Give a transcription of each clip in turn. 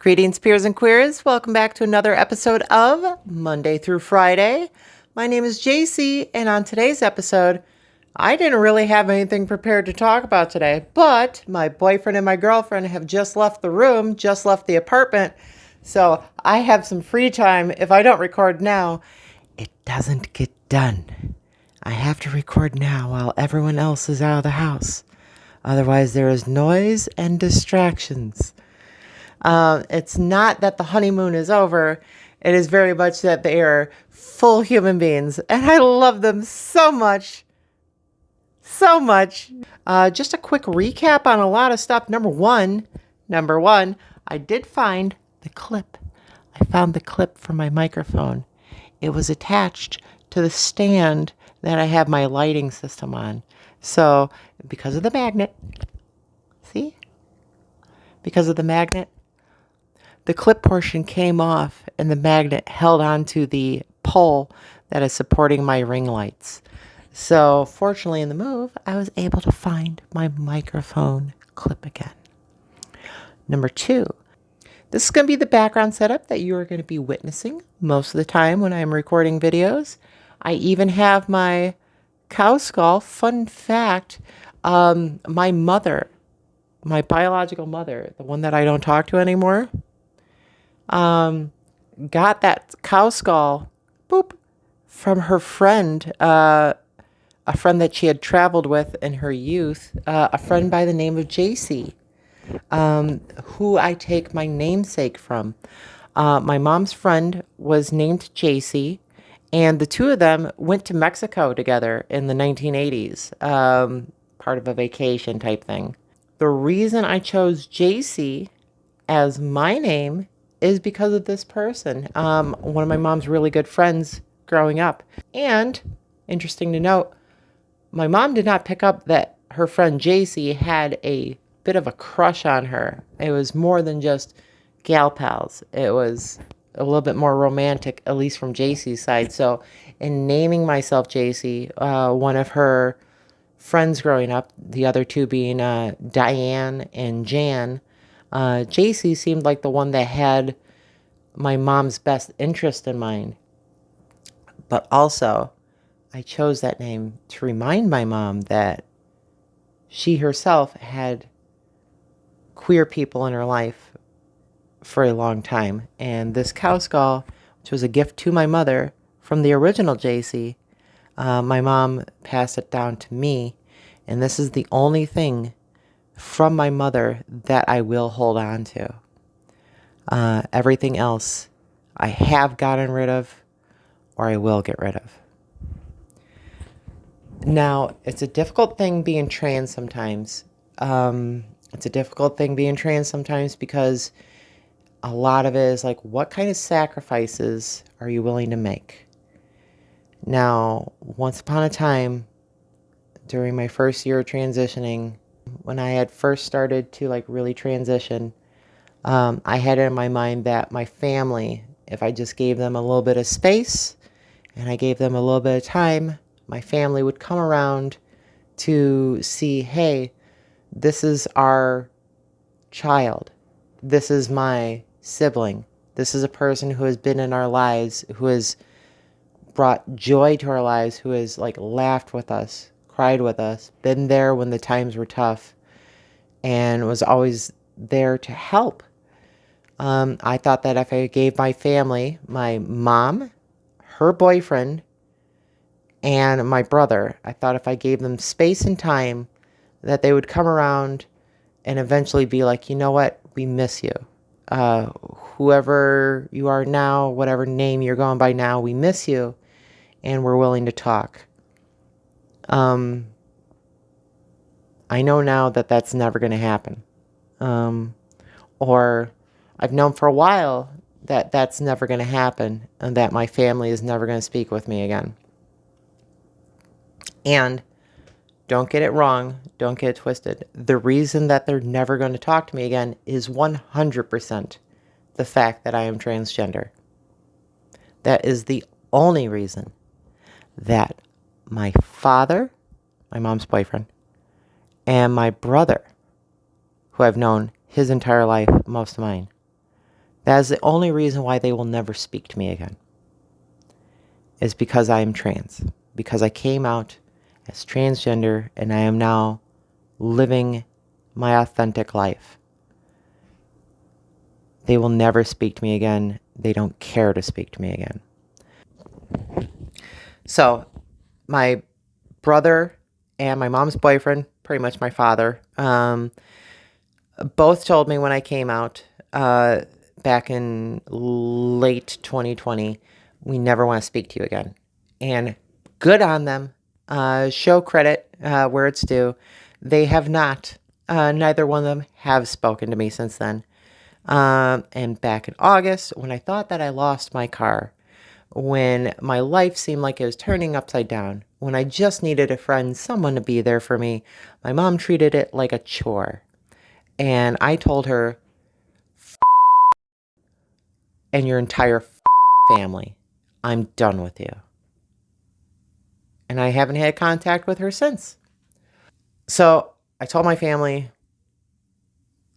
Greetings, peers and queers. Welcome back to another episode of Monday through Friday. My name is JC, and on today's episode, I didn't really have anything prepared to talk about today, but my boyfriend and my girlfriend have just left the room, just left the apartment, so I have some free time. If I don't record now, it doesn't get done. I have to record now while everyone else is out of the house. Otherwise, there is noise and distractions. It's not that the honeymoon is over. It is very much that they are full human beings. And I love them so much. So much. Just a quick recap on a lot of stuff. Number one, I did find the clip. I found the clip for my microphone. It was attached to the stand that I have my lighting system on. So because of the magnet, see? Because of the magnet, the clip portion came off and the magnet held onto the pole that is supporting my ring lights. So fortunately in the move, I was able to find my microphone clip again. Number two, this is going to be the background setup that you are going to be witnessing most of the time when I'm recording videos. I even have my cow skull. Fun fact, my mother, my biological mother, the one that I don't talk to anymore, got that cow skull, from her friend, a friend that she had traveled with in her youth, a friend by the name of JC, who I take my namesake from. My mom's friend was named JC, and the two of them went to Mexico together in the 1980s, part of a vacation type thing. The reason I chose JC as my name is because of this person, one of my mom's really good friends growing up. And interesting to note, my mom did not pick up that her friend JC had a bit of a crush on her. It was more than just gal pals. It was a little bit more romantic, at least from JC's side. So in naming myself JC, one of her friends growing up, the other two being Diane and Jan, JC seemed like the one that had my mom's best interest in mind. But also, I chose that name to remind my mom that she herself had queer people in her life for a long time. And this cow skull, which was a gift to my mother from the original JC, my mom passed it down to me. And this is the only thing from my mother that I will hold on to. Everything else I have gotten rid of or I will get rid of. Now, it's a difficult thing being trans sometimes. It's a difficult thing being trans sometimes because a lot of it is like, what kind of sacrifices are you willing to make? Now, once upon a time, during my first year of transitioning, when I had first started to really transition, I had it in my mind that my family, if I just gave them a little bit of space and I gave them a little bit of time, my family would come around to see, hey, this is our child. This is my sibling. This is a person who has been in our lives, who has brought joy to our lives, who has laughed with us, cried with us, been there when the times were tough, and was always there to help. I thought that if I gave my family, my mom, her boyfriend, and my brother, I thought if I gave them space and time, that they would come around and eventually be like, you know what, we miss you. Whoever you are now, whatever name you're going by now, we miss you, and we're willing to talk. I know now that that's never going to happen. Or I've known for a while that that's never going to happen and that my family is never going to speak with me again. And don't get it wrong. Don't get it twisted. The reason that they're never going to talk to me again is 100% the fact that I am transgender. That is the only reason that my father, my mom's boyfriend, and my brother, who I've known his entire life, most of mine, That is the only reason why they will never speak to me again. Is because I am trans. Because I came out as transgender and I am now living my authentic life. They will never speak to me again. They don't care to speak to me again. So, my brother and my mom's boyfriend, pretty much my father, both told me when I came out back in late 2020, we never want to speak to you again. And good on them. Show credit where it's due. They have not. Neither one of them have spoken to me since then. And back in August, when I thought that I lost my car, when my life seemed like it was turning upside down, when I just needed a friend, someone to be there for me, my mom treated it like a chore. And I told her, and your entire family, I'm done with you. And I haven't had contact with her since. So I told my family,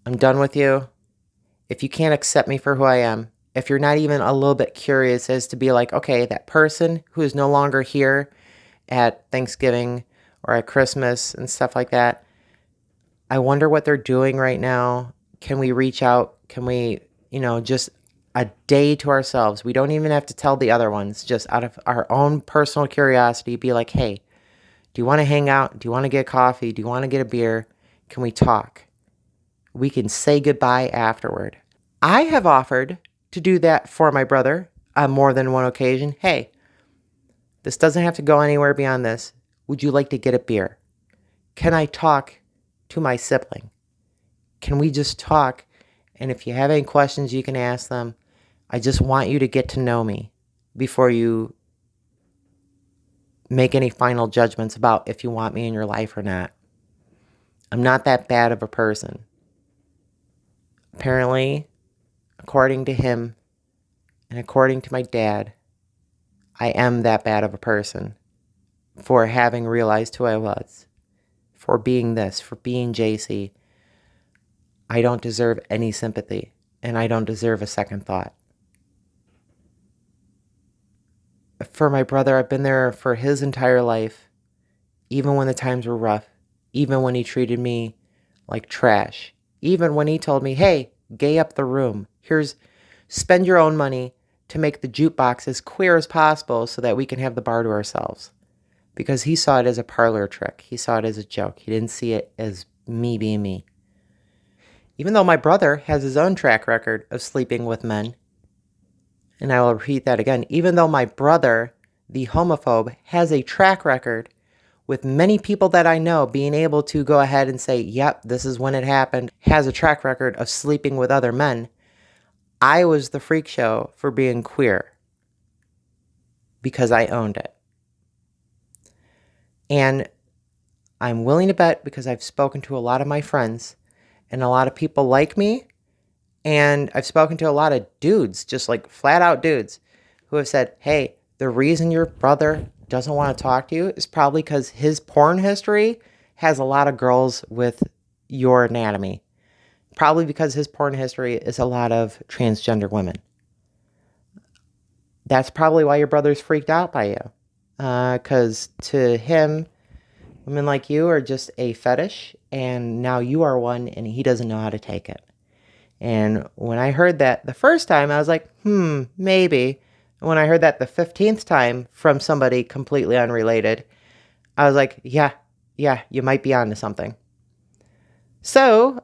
I'm done with you. If you can't accept me for who I am, if you're not even a little bit curious as to be like, okay, that person who is no longer here at Thanksgiving or at Christmas and stuff like that, I wonder what they're doing right now. Can we reach out? Can we, just a day to ourselves? We don't even have to tell the other ones, just out of our own personal curiosity, be like, hey, do you want to hang out? Do you want to get coffee? Do you want to get a beer? Can we talk? We can say goodbye afterward. I have offered to do that for my brother on more than one occasion. Hey, this doesn't have to go anywhere beyond this. Would you like to get a beer? Can I talk to my sibling? Can we just talk? And if you have any questions, you can ask them. I just want you to get to know me before you make any final judgments about if you want me in your life or not. I'm not that bad of a person. Apparently, according to him and according to my dad, I am that bad of a person for having realized who I was, for being this, for being JC. I don't deserve any sympathy, and I don't deserve a second thought. For my brother, I've been there for his entire life, even when the times were rough, even when he treated me like trash, even when he told me, hey, gay up the room. Spend your own money to make the jukebox as queer as possible so that we can have the bar to ourselves. Because he saw it as a parlor trick. He saw it as a joke. He didn't see it as me being me. Even though my brother has his own track record of sleeping with men, and I will repeat that again, even though my brother, the homophobe, has a track record with many people that I know being able to go ahead and say, yep, this is when it happened, has a track record of sleeping with other men, I was the freak show for being queer because I owned it. And I'm willing to bet, because I've spoken to a lot of my friends and a lot of people like me, and I've spoken to a lot of dudes, just like flat out dudes, who have said, hey, the reason your brother doesn't want to talk to you is probably because his porn history has a lot of girls with your anatomy. Probably because his porn history is a lot of transgender women. That's probably why your brother's freaked out by you. Because to him, women like you are just a fetish, and now you are one, and he doesn't know how to take it. And when I heard that the first time, I was like, maybe. And when I heard that the 15th time from somebody completely unrelated, I was like, yeah, you might be onto something. So,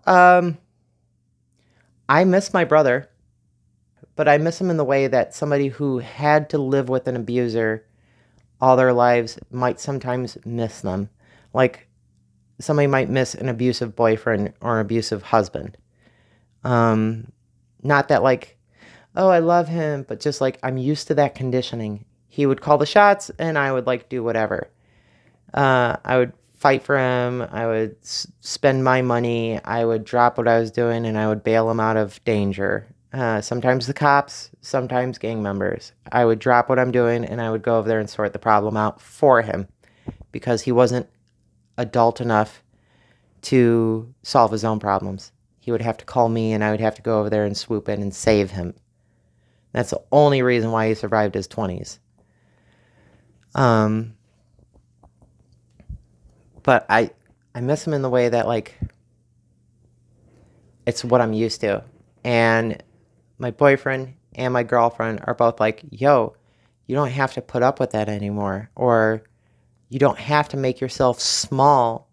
I miss my brother, but I miss him in the way that somebody who had to live with an abuser all their lives might sometimes miss them. Like, somebody might miss an abusive boyfriend or an abusive husband. Not that like, oh, I love him, but just like, I'm used to that conditioning. He would call the shots and I would like do whatever. I would fight for him. I would spend my money. I would drop what I was doing and I would bail him out of danger. Sometimes the cops, sometimes gang members. I would drop what I'm doing and I would go over there and sort the problem out for him because he wasn't adult enough to solve his own problems. he would have to call me and I would have to go over there and swoop in and save him. That's the only reason why he survived his 20s. But I miss him in the way that, like, it's what I'm used to. And my boyfriend and my girlfriend are both like, yo, you don't have to put up with that anymore. Or you don't have to make yourself small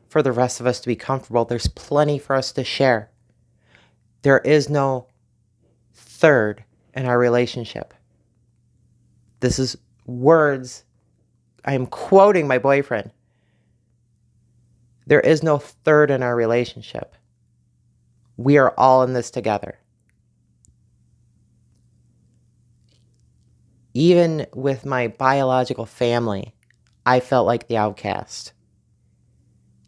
for the rest of us to be comfortable. There's plenty for us to share. There is no third in our relationship. This is words. I am quoting my boyfriend. There is no third in our relationship. We are all in this together. Even with my biological family, I felt like the outcast.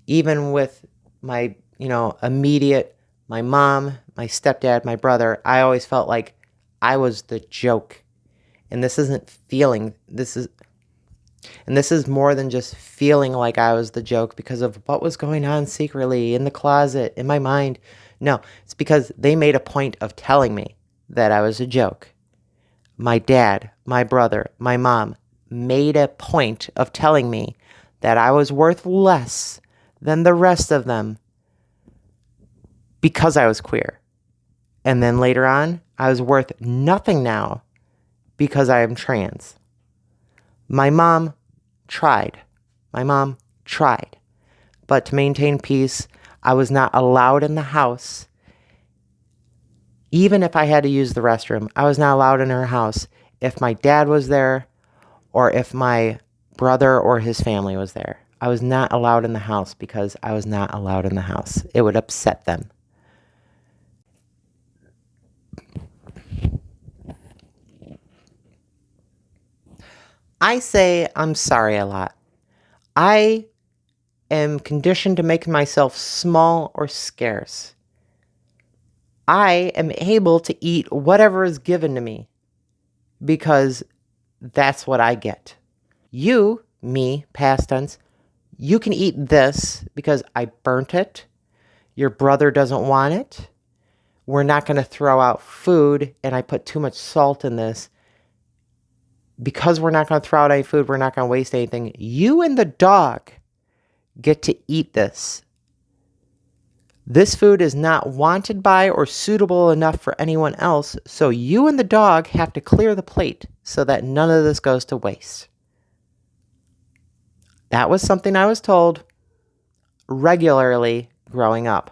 Even with my, immediate, my mom, my stepdad, my brother, I always felt like I was the joke. And this isn't feeling, this is more than just feeling like I was the joke because of what was going on secretly in the closet, in my mind. No, it's because they made a point of telling me that I was a joke. My dad, my brother, my mom made a point of telling me that I was worth less than the rest of them because I was queer. And then later on, I was worth nothing now because I am trans. My mom tried. But to maintain peace, I was not allowed in the house. Even if I had to use the restroom, I was not allowed in her house if my dad was there or if my brother or his family was there. I was not allowed in the house because I was not allowed in the house. It would upset them. I say I'm sorry a lot. I am conditioned to make myself small or scarce. I am able to eat whatever is given to me because that's what I get. You, me, past tense, you can eat this because I burnt it. Your brother doesn't want it. We're not going to throw out food and I put too much salt in this. Because we're not going to throw out any food, we're not going to waste anything. You and the dog get to eat this. This food is not wanted by or suitable enough for anyone else, so you and the dog have to clear the plate so that none of this goes to waste. That was something I was told regularly growing up.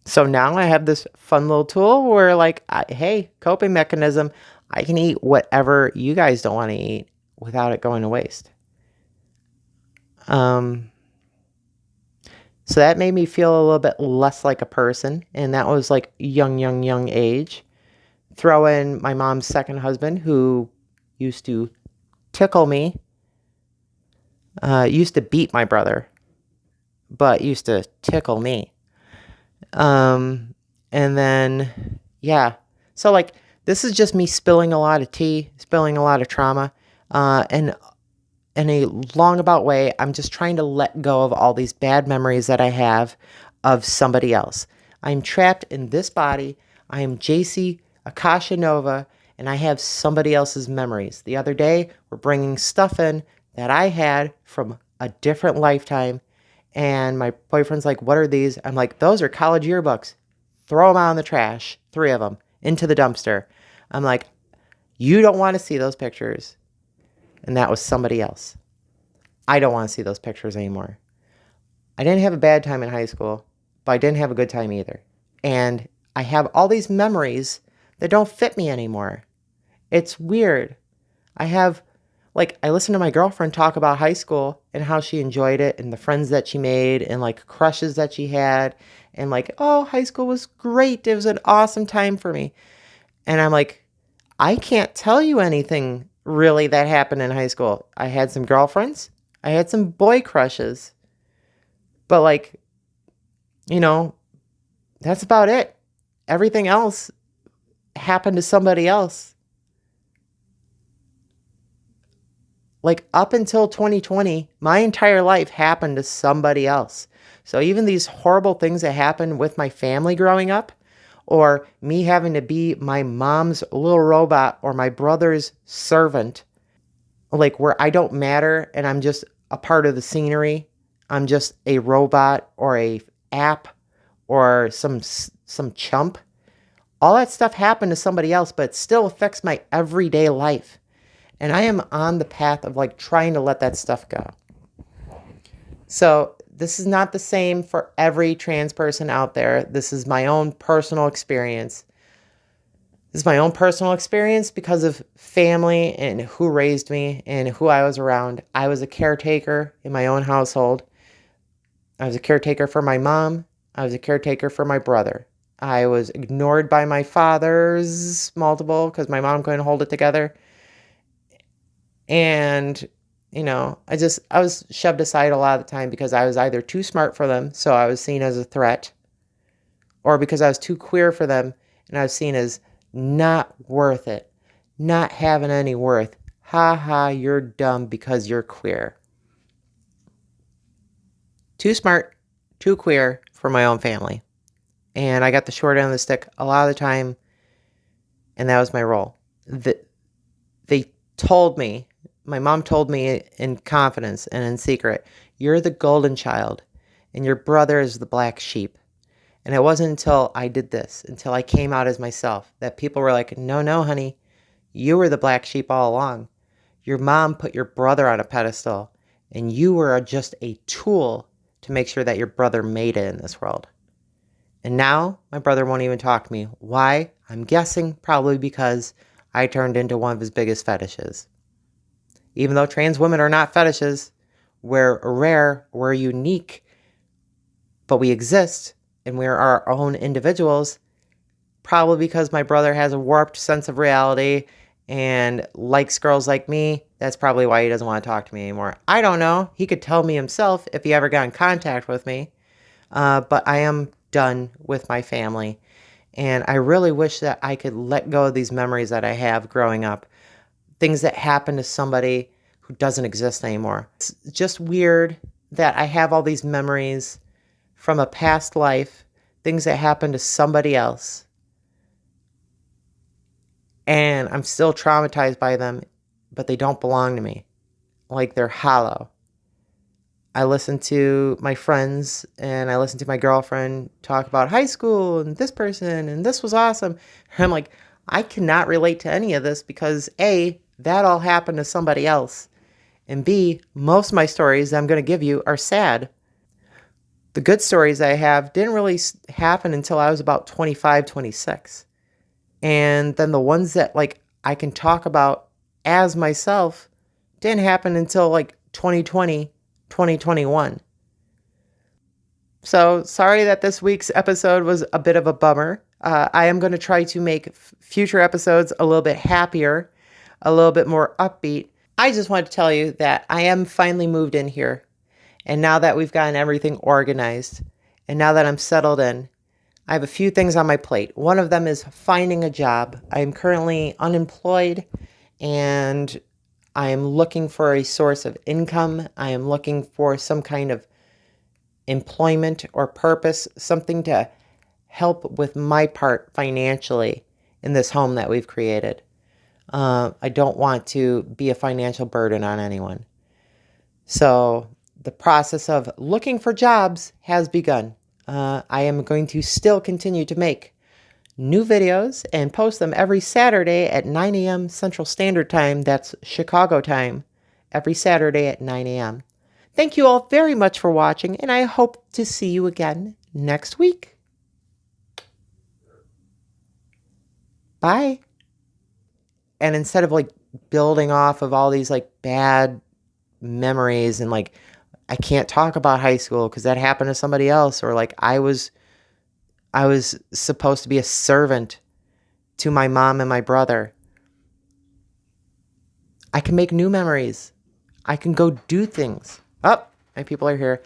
So now I have this fun little tool where, like, hey, coping mechanism, I can eat whatever you guys don't want to eat without it going to waste. So that made me feel a little bit less like a person. And that was like young age. Throw in my mom's second husband who used to tickle me. Used to beat my brother, but used to tickle me. And then, yeah. So, like, this is just me spilling a lot of tea, spilling a lot of trauma. And in a long-about way, I'm just trying to let go of all these bad memories that I have of somebody else. I'm trapped in this body. I am JC Akasha Nova, and I have somebody else's memories. The other day, we're bringing stuff in that I had from a different lifetime, and my boyfriend's like, what are these? I'm like, those are college yearbooks. Throw them out in the trash, 3 of them, into the dumpster. I'm like, you don't want to see those pictures. And that was somebody else. I don't want to see those pictures anymore. I didn't have a bad time in high school, but I didn't have a good time either. And I have all these memories that don't fit me anymore. It's weird. I listen to my girlfriend talk about high school and how she enjoyed it and the friends that she made and like crushes that she had. And like, oh, high school was great. It was an awesome time for me. And I'm like, I can't tell you anything really that happened in high school. I had some girlfriends. I had some boy crushes. But like, that's about it. Everything else happened to somebody else. Like up until 2020, my entire life happened to somebody else. So even these horrible things that happened with my family growing up, or me having to be my mom's little robot or my brother's servant, like where I don't matter and I'm just a part of the scenery. I'm just a robot or a app or some chump. All that stuff happened to somebody else, but it still affects my everyday life. And I am on the path of like trying to let that stuff go. So this is not the same for every trans person out there. This is my own personal experience. This is my own personal experience because of family and who raised me and who I was around. I was a caretaker in my own household. I was a caretaker for my mom. I was a caretaker for my brother. I was ignored by my fathers, multiple, because my mom couldn't hold it together. And, you know, I was shoved aside a lot of the time because I was either too smart for them, so I was seen as a threat, or because I was too queer for them, and I was seen as not worth it, not having any worth. Ha ha, you're dumb because you're queer. Too smart, too queer for my own family. And I got the short end of the stick a lot of the time, and that was my role. They told me, my mom told me in confidence and in secret, you're the golden child, and your brother is the black sheep. And it wasn't until I did this, until I came out as myself, that people were like, no, honey, you were the black sheep all along. Your mom put your brother on a pedestal, and you were just a tool to make sure that your brother made it in this world. And now my brother won't even talk to me. Why? I'm guessing probably because I turned into one of his biggest fetishes. Even though trans women are not fetishes, we're rare, we're unique, but we exist. And we're our own individuals, probably because my brother has a warped sense of reality and likes girls like me. That's probably why he doesn't want to talk to me anymore. I don't know. He could tell me himself if he ever got in contact with me. But I am done with my family. And I really wish that I could let go of these memories that I have growing up. Things that happened to somebody who doesn't exist anymore. It's just weird that I have all these memories from a past life, things that happened to somebody else. And I'm still traumatized by them, but they don't belong to me. Like they're hollow. I listen to my friends and I listen to my girlfriend talk about high school and this person and this was awesome. And I'm like, I cannot relate to any of this because A, that all happened to somebody else. And B, most of my stories that I'm going to give you are sad. The good stories I have didn't really happen until I was about 25, 26. And then the ones that like I can talk about as myself didn't happen until like 2020, 2021. So sorry that this week's episode was a bit of a bummer. I am going to try to make future episodes a little bit happier, a little bit more upbeat. I just want to tell you that I am finally moved in here. And now that we've gotten everything organized, and now that I'm settled in, I have a few things on my plate. One of them is finding a job. I am currently unemployed, and I am looking for a source of income. I am looking for some kind of employment or purpose, something to help with my part financially in this home that we've created. I don't want to be a financial burden on anyone. So the process of looking for jobs has begun. I am going to still continue to make new videos and post them every Saturday at 9 a.m. Central Standard Time. That's Chicago time. Every Saturday at 9 a.m. Thank you all very much for watching, and I hope to see you again next week. Bye. And instead of like building off of all these like bad memories and like I can't talk about high school because that happened to somebody else, or like I was supposed to be a servant to my mom and my brother. I can make new memories. I can go do things. Oh, my people are here.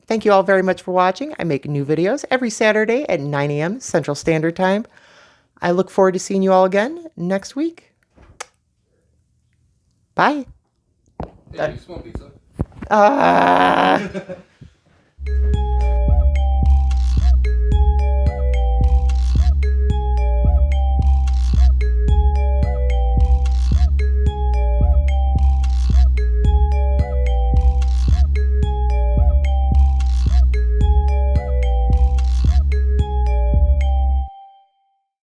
Thank you all very much for watching. I make new videos every Saturday at 9 a.m. Central Standard Time. I look forward to seeing you all again next week. Bye. Hey, you smell pizza?